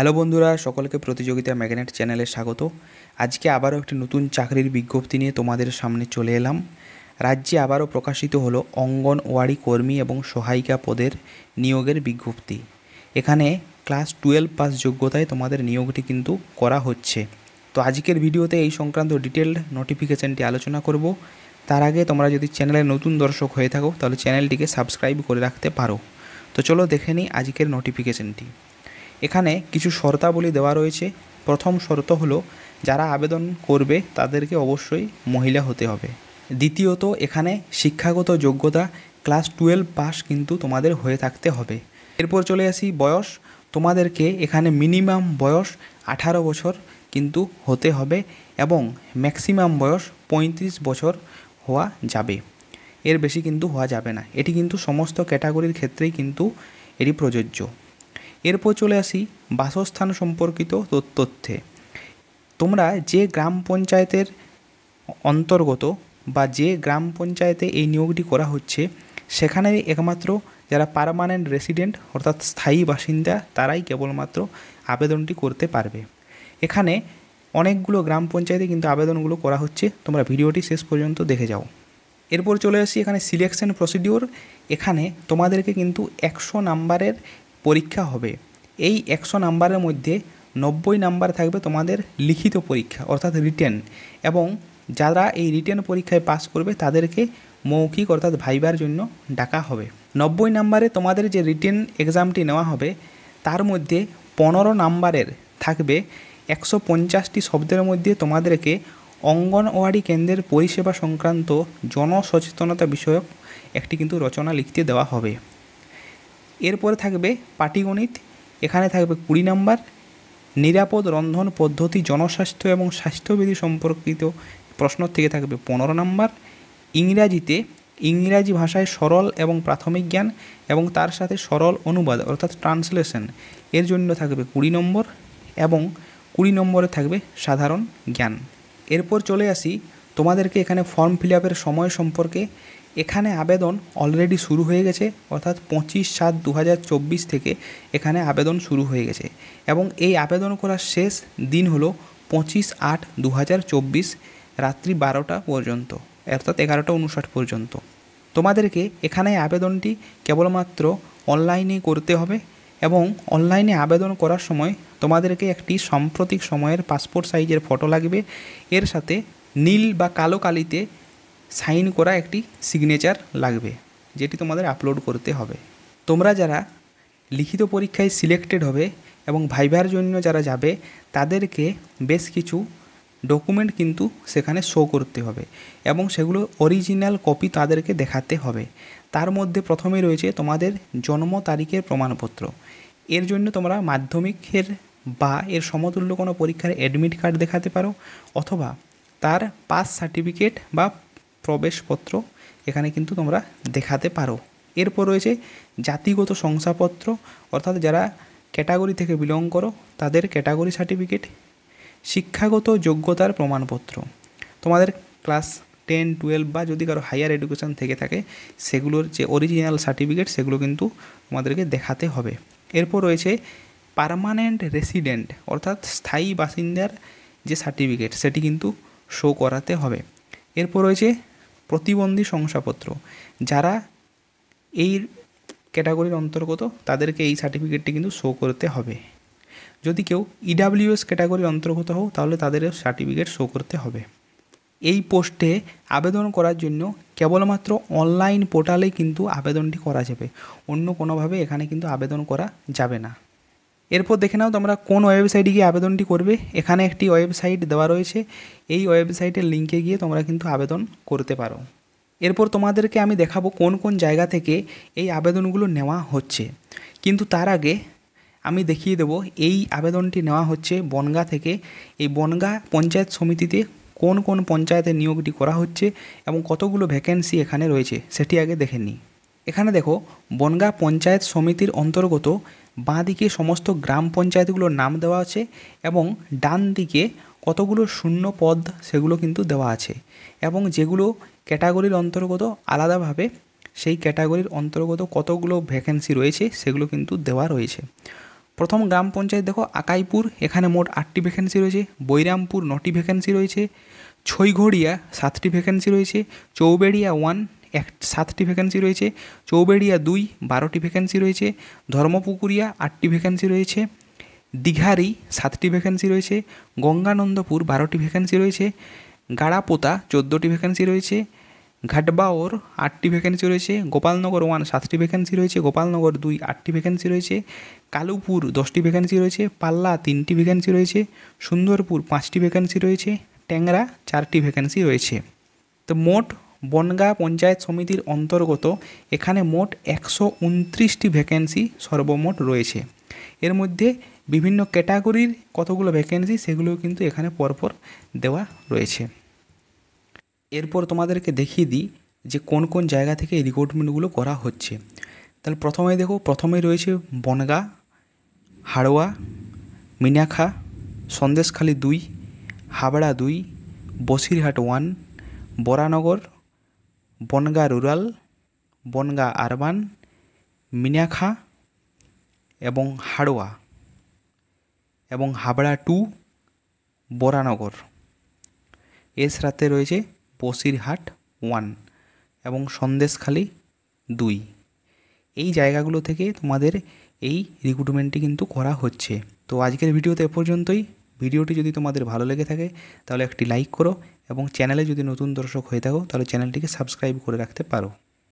Hello বন্ধুরা, সকলকে প্রতিযোগিতা ম্যাগনেট চ্যানেলে স্বাগত। আজকে আবারও একটি নতুন চাকরির বিজ্ঞপ্তি নিয়ে তোমাদের সামনে চলে এলাম। রাজ্যে আবারও প্রকাশিত হলো অঙ্গনওয়াড়ি কর্মী এবং সহায়িকা পদের নিয়োগের বিজ্ঞপ্তি। এখানে ক্লাস 12 পাস যোগ্যতায় তোমাদের নিয়োগটি কিন্তু করা হচ্ছে। তো আজকের ভিডিওতে এই সংক্রান্ত ডিটেলড নোটিফিকেশানটি আলোচনা করব। তার আগে তোমরা যদি চ্যানেলের নতুন দর্শক হয়ে থাকো তাহলে চ্যানেলটিকে সাবস্ক্রাইব করে রাখতে পারো। তো চলো দেখে নিই আজকের নোটিফিকেশানটি। এখানে কিছু শর্তাবলী দেওয়া রয়েছে। প্রথম শর্ত হলো যারা আবেদন করবে তাদেরকে অবশ্যই মহিলা হতে হবে। দ্বিতীয়ত, এখানে শিক্ষাগত যোগ্যতা ক্লাস 12 পাস কিন্তু তোমাদের হয়ে থাকতে হবে। এরপর চলে আসি বয়স। তোমাদেরকে এখানে মিনিমাম বয়স 18 বছর কিন্তু হতে হবে এবং ম্যাক্সিমাম বয়স 35 বছর হওয়া যাবে। এর বেশি কিন্তু হওয়া যাবে না। এটি কিন্তু সমস্ত ক্যাটাগরির ক্ষেত্রেই কিন্তু এটি প্রযোজ্য। এরপর চলে আসি বাসস্থান সম্পর্কিত তথ্যে। তোমরা যে গ্রাম পঞ্চায়েতের অন্তর্গত বা যে গ্রাম পঞ্চায়েতে এই নিয়োগটি করা হচ্ছে সেখানে একমাত্র যারা পার্মানেন্ট রেসিডেন্ট অর্থাৎ স্থায়ী বাসিন্দা তারাই কেবলমাত্র আবেদনটি করতে পারবে। এখানে অনেকগুলো গ্রাম পঞ্চায়েতে কিন্তু আবেদনগুলো করা হচ্ছে, তোমরা ভিডিওটি শেষ পর্যন্ত দেখে যাও। এরপর চলে আসি এখানে সিলেকশন প্রসিডিওর। এখানে তোমাদেরকে কিন্তু 100 নাম্বারের পরীক্ষা হবে। এই 100 নাম্বারের মধ্যে 90 নাম্বার থাকবে তোমাদের লিখিত পরীক্ষা অর্থাৎ রিটেন, এবং যারা এই রিটেন পরীক্ষায় পাস করবে তাদেরকে মৌখিক অর্থাৎ ভাইবার জন্য ডাকা হবে। 90 নাম্বারে তোমাদের যে রিটেন এক্সামটি নেওয়া হবে তার মধ্যে 15 নাম্বারের থাকবে 150টি শব্দের মধ্যে তোমাদেরকে অঙ্গনওয়াড়ি কেন্দ্রের পরিষেবা সংক্রান্ত জনসচেতনতা বিষয়ক একটি কিন্তু রচনা লিখতে দেওয়া হবে। এরপরে থাকবে পাটিগণিত, এখানে থাকবে 20 নাম্বার। নিরাপদ রন্ধন পদ্ধতি, জনস্বাস্থ্য এবং স্বাস্থ্যবিধি সম্পর্কিত প্রশ্ন থেকে থাকবে 15 নাম্বার। ইংরাজিতে ইংরাজি ভাষায় সরল এবং প্রাথমিক জ্ঞান এবং তার সাথে সরল অনুবাদ অর্থাৎ ট্রান্সলেশন এর জন্য থাকবে 20 নম্বর এবং 20 নম্বরে থাকবে সাধারণ জ্ঞান। এরপর চলে আসি তোমাদেরকে এখানে ফর্ম ফিল আপের সময় সম্পর্কে। এখানে আবেদন অলরেডি শুরু হয়ে গেছে অর্থাৎ 25/7/2024 থেকে এখানে আবেদন শুরু হয়ে গেছে এবং এই আবেদন করার শেষ দিন হলো 25/8/2024 রাত্রি 12টা পর্যন্ত অর্থাৎ 11:59 পর্যন্ত। তোমাদেরকে এখানে আবেদনটি কেবলমাত্র অনলাইনে করতে হবে এবং অনলাইনে আবেদন করার সময় তোমাদেরকে একটি সাম্প্রতিক সময়ের পাসপোর্ট সাইজের ফটো লাগবে। এর সাথে নীল বা কালো কালিতে সাইন করা একটি সিগনেচার লাগবে, যেটি তোমাদের আপলোড করতে হবে। তোমরা যারা লিখিত পরীক্ষায় সিলেক্টেড হবে এবং ভাইভার জন্য যারা যাবে তাদেরকে বেশ কিছু ডকুমেন্ট কিন্তু সেখানে শো করতে হবে এবং সেগুলো অরিজিনাল কপি তাদেরকে দেখাতে হবে। তার মধ্যে প্রথমে রয়েছে তোমাদের জন্ম তারিখের প্রমাণপত্র। এর জন্য তোমরা মাধ্যমিকের বা এর সমতুল্য কোনো পরীক্ষার অ্যাডমিট কার্ড দেখাতে পারো অথবা তার পাস সার্টিফিকেট বা প্রবেশপত্র এখানে কিন্তু তোমরা দেখাতে পারো। এরপর রয়েছে জাতিগত শংসাপত্র অর্থাৎ যারা ক্যাটাগরি থেকে বিলং করো তাদের ক্যাটাগরি সার্টিফিকেট, শিক্ষাগত যোগ্যতার প্রমাণপত্র, তোমাদের ক্লাস 10, 12 বা যদি কারো হায়ার এডুকেশন থেকে থাকে সেগুলোর যে অরিজিনাল সার্টিফিকেট সেগুলো কিন্তু তোমাদেরকে দেখাতে হবে। এরপর রয়েছে পার্মানেন্ট রেসিডেন্ট অর্থাৎ স্থায়ী বাসিন্দার যে সার্টিফিকেট সেটি কিন্তু শো করাতে হবে। এরপর রয়েছে প্রতিবন্ধী শংসাপত্র, যারা এই ক্যাটাগরির অন্তর্গত তাদেরকে এই সার্টিফিকেটটি কিন্তু শো করতে হবে। যদি কেউ ইডাব্লিউএস ক্যাটাগরির অন্তর্গত হও তাহলে তাদের সার্টিফিকেট শো করতে হবে। এই পোস্টে আবেদন করার জন্য কেবলমাত্র অনলাইন পোর্টালে কিন্তু আবেদনটি করা যাবে, অন্য কোনোভাবে এখানে কিন্তু আবেদন করা যাবে না। এরপর দেখে নাও তোমরা কোন ওয়েবসাইটে গিয়ে আবেদনটি করবে। এখানে একটি ওয়েবসাইট দেওয়া রয়েছে, এই ওয়েবসাইটের লিঙ্কে গিয়ে তোমরা কিন্তু আবেদন করতে পারো। এরপর তোমাদেরকে আমি দেখাবো কোন কোন জায়গা থেকে এই আবেদনগুলো নেওয়া হচ্ছে, কিন্তু তার আগে আমি দেখিয়ে দেবো এই আবেদনটি নেওয়া হচ্ছে বনগাঁ থেকে। এই বনগাঁ পঞ্চায়েত সমিতিতে কোন কোন পঞ্চায়েতে নিয়োগটি করা হচ্ছে এবং কতগুলো ভ্যাকেন্সি এখানে রয়েছে সেটি আগে দেখে নিই। এখানে দেখো বনগাঁ পঞ্চায়েত সমিতির অন্তর্গত বাঁ দিকে সমস্ত গ্রাম পঞ্চায়েতগুলোর নাম দেওয়া আছে এবং ডান দিকে কতগুলো শূন্য পদ সেগুলো কিন্তু দেওয়া আছে এবং যেগুলো ক্যাটাগরির অন্তর্গত আলাদাভাবে সেই ক্যাটাগরির অন্তর্গত কতগুলো ভ্যাকেন্সি রয়েছে সেগুলো কিন্তু দেওয়া রয়েছে। প্রথম গ্রাম পঞ্চায়েত দেখো আকাইপুর, এখানে মোট 8টি ভ্যাকেন্সি রয়েছে। বৈরামপুর 9টি ভ্যাকেন্সি রয়েছে। ছইঘড়িয়া 7টি ভ্যাকেন্সি রয়েছে। চৌবেড়িয়া 1 7টি ভ্যাকেন্সি রয়েছে। চৌবেড়িয়া 2 12টি ভ্যাকেন্সি রয়েছে। ধর্মপুকুরিয়া 8টি ভ্যাকেন্সি রয়েছে। দীঘারি 7টি ভ্যাকেন্সি রয়েছে। গঙ্গানন্দপুর 12টি ভ্যাকেন্সি রয়েছে। গাড়াপোতা 14টি ভ্যাকেন্সি রয়েছে। ঘাটবাওর 8টি ভ্যাকেন্সি রয়েছে। গোপালনগর 1 7টি ভ্যাকেন্সি রয়েছে। গোপালনগর 2 8টি ভ্যাকেন্সি রয়েছে। কালুপুর 10টি ভ্যাকেন্সি রয়েছে। পাল্লা 3টি ভ্যাকেন্সি রয়েছে। সুন্দরপুর 5টি ভ্যাকেন্সি রয়েছে। ট্যাংরা 4টি ভ্যাকেন্সি রয়েছে। তো মোট বনগাঁ পঞ্চায়েত সমিতির অন্তর্গত এখানে মোট 129টি ভ্যাকেন্সি সর্বমোট রয়েছে। এর মধ্যে বিভিন্ন ক্যাটাগরির কতগুলো ভ্যাকেন্সি সেগুলোও কিন্তু এখানে পরপর দেওয়া রয়েছে। এরপর তোমাদেরকে দেখিয়ে দিই যে কোন কোন জায়গা থেকে এই রিক্রুটমেন্টগুলো করা হচ্ছে। তাহলে প্রথমেই রয়েছে বনগাঁ, হাড়োয়া, মিনাখা, সন্দেশখালী 2, হাবড়া 2, বসিরহাট 1, বরানগর, বনগাঁ রুরাল, বনগাঁ আরবান, মিনাখা এবং হাড়োয়া এবং হাবড়া 2, বরানগর। এর সাথে রয়েছে বসিরহাট 1 এবং সন্দেশখালী 2। এই জায়গাগুলো থেকে তোমাদের এই রিক্রুটমেন্টটি কিন্তু করা হচ্ছে। তো আজকের ভিডিওতে এ পর্যন্তই। ভিডিওটি যদি তোমাদের ভালো লেগে থাকে তাহলে একটি লাইক করো এবং চ্যানেলে যদি নতুন দর্শক হয়ে থাকো তাহলে চ্যানেলটিকে সাবস্ক্রাইব করে রাখতে পারো।